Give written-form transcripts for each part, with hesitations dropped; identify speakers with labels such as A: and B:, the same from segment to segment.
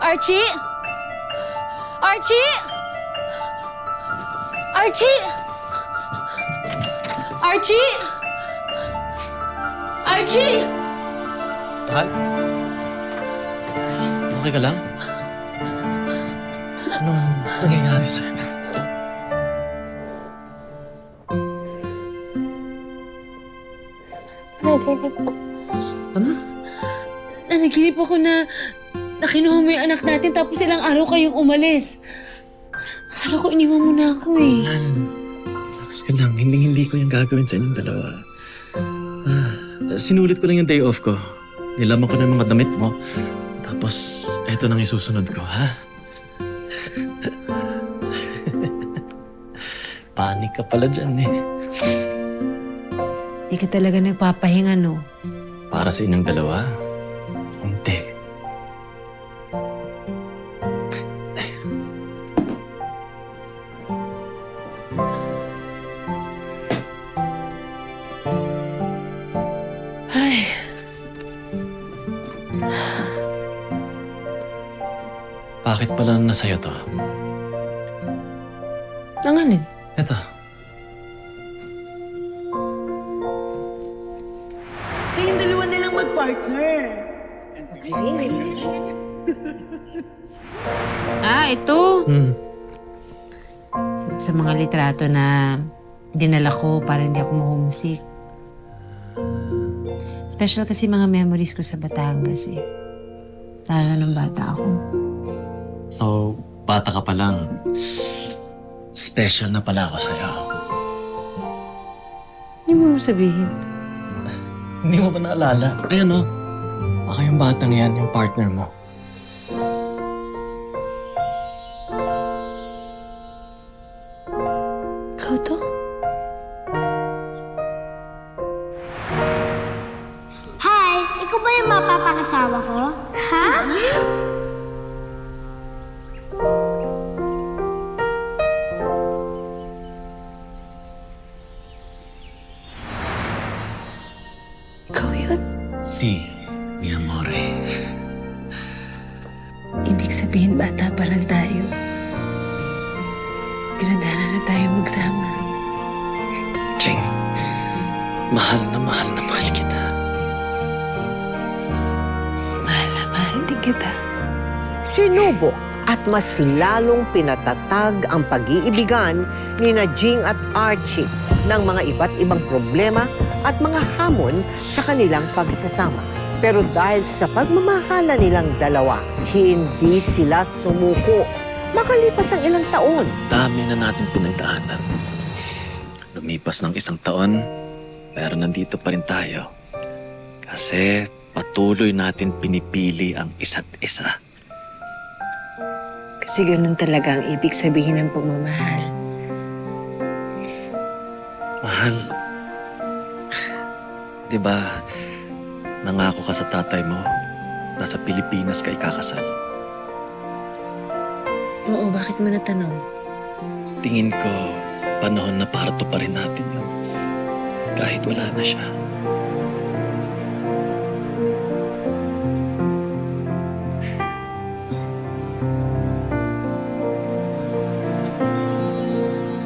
A: Archie? Archie? Archie? Archie? Archie?
B: Mahal? Okay ka lang? Anong nangyayari sa'yo? Ano?
A: Nanaginip ako na kinuha mo yung anak natin tapos ilang araw kayong umalis. Akala ko iniwan mo na ako eh.
B: Mahal, relax ka lang. Hindi ko yung gagawin sa inyong dalawa. Sinulit ko lang yung day off ko. Nilaman ko na yung mga damit mo. Tapos, eto nang isusunod ko, ha? Panik ka pala dyan eh.
A: Di ka talaga nagpapahinga, no?
B: Para sa inyong dalawa? Hindi.
A: Ay.
B: Bakit pala nasa'yo to?
A: Ang anin?
B: Eto.
C: Kayong dalawa na lang mag-partner.
A: Ito. Sa mga litrato na dinala ko para hindi ako ma-homesick. Special kasi mga memories ko sa Batangas eh. Lalo nung bata ako.
B: So, bata ka pa lang. Special na pala ako sa'yo.
A: Hindi mo sabihin.
B: Hindi mo ba naalala? Ayan o. Baka yung batang yan, yung partner mo.
A: Ikaw to?
D: Hi! Ikaw ba yung mapapakasawa ko? Ha?
A: Ikaw yun?
B: Si, mi amore.
A: Ibig sabihin bata pa lang tayo. Pinadana na tayo magsama.
B: Ching, mahal na mahal kita.
A: Mahal din kita.
C: Sinubok at mas lalong pinatatag ang pag-iibigan ni Jing at Archie ng mga iba't ibang problema at mga hamon sa kanilang pagsasama. Pero dahil sa pagmamahala nilang dalawa, hindi sila sumuko. Makalipas ang ilang taon,
B: Dami na natin pinagdaanan. Lumipas ng isang taon, pero nandito pa rin tayo. Kasi patuloy natin pinipili ang isa't isa.
A: Kasi ganun talaga ang ibig sabihin ng pagmamahal.
B: Mahal, di ba nangako ka sa tatay mo na sa Pilipinas ka ikakasal?
A: Oo, bakit mo natanong?
B: Tingin ko, panahon na para tuparin natin yun. Kahit wala na siya.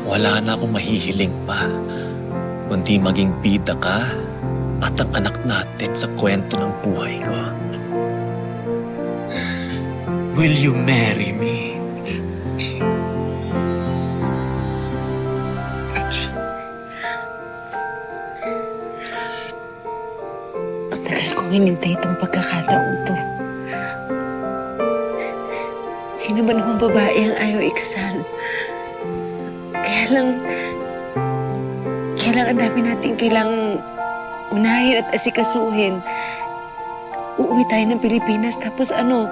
B: Wala na akong mahihiling pa, kundi maging bida ka at ang anak natin sa kwento ng buhay ko. Will you marry me?
A: Ang tagal kong hinintay itong pagkakataon to. Sino ba namang babae ang ayaw ikasal? Kaya lang ang dami natin kailangang unahin at asikasuhin. Uuwi tayo ng Pilipinas tapos paano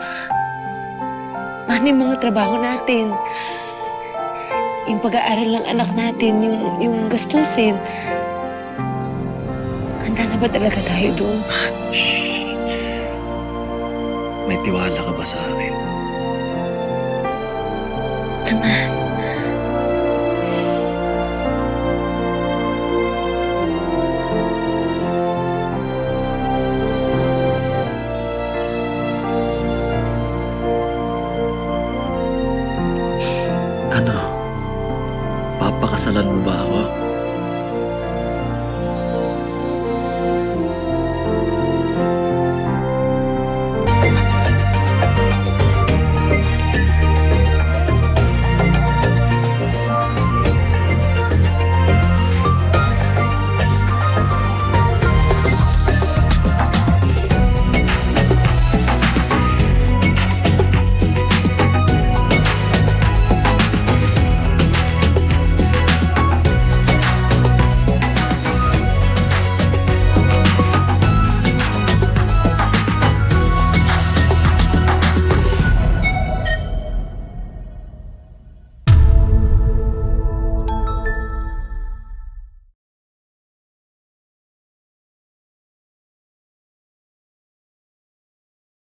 A: yung mga trabaho natin? Yung pag-aaral ng anak natin, yung gastusin. Handa na ba talaga tayo doon?
B: Shh. May tiwala ka ba sa akin?
A: Ama,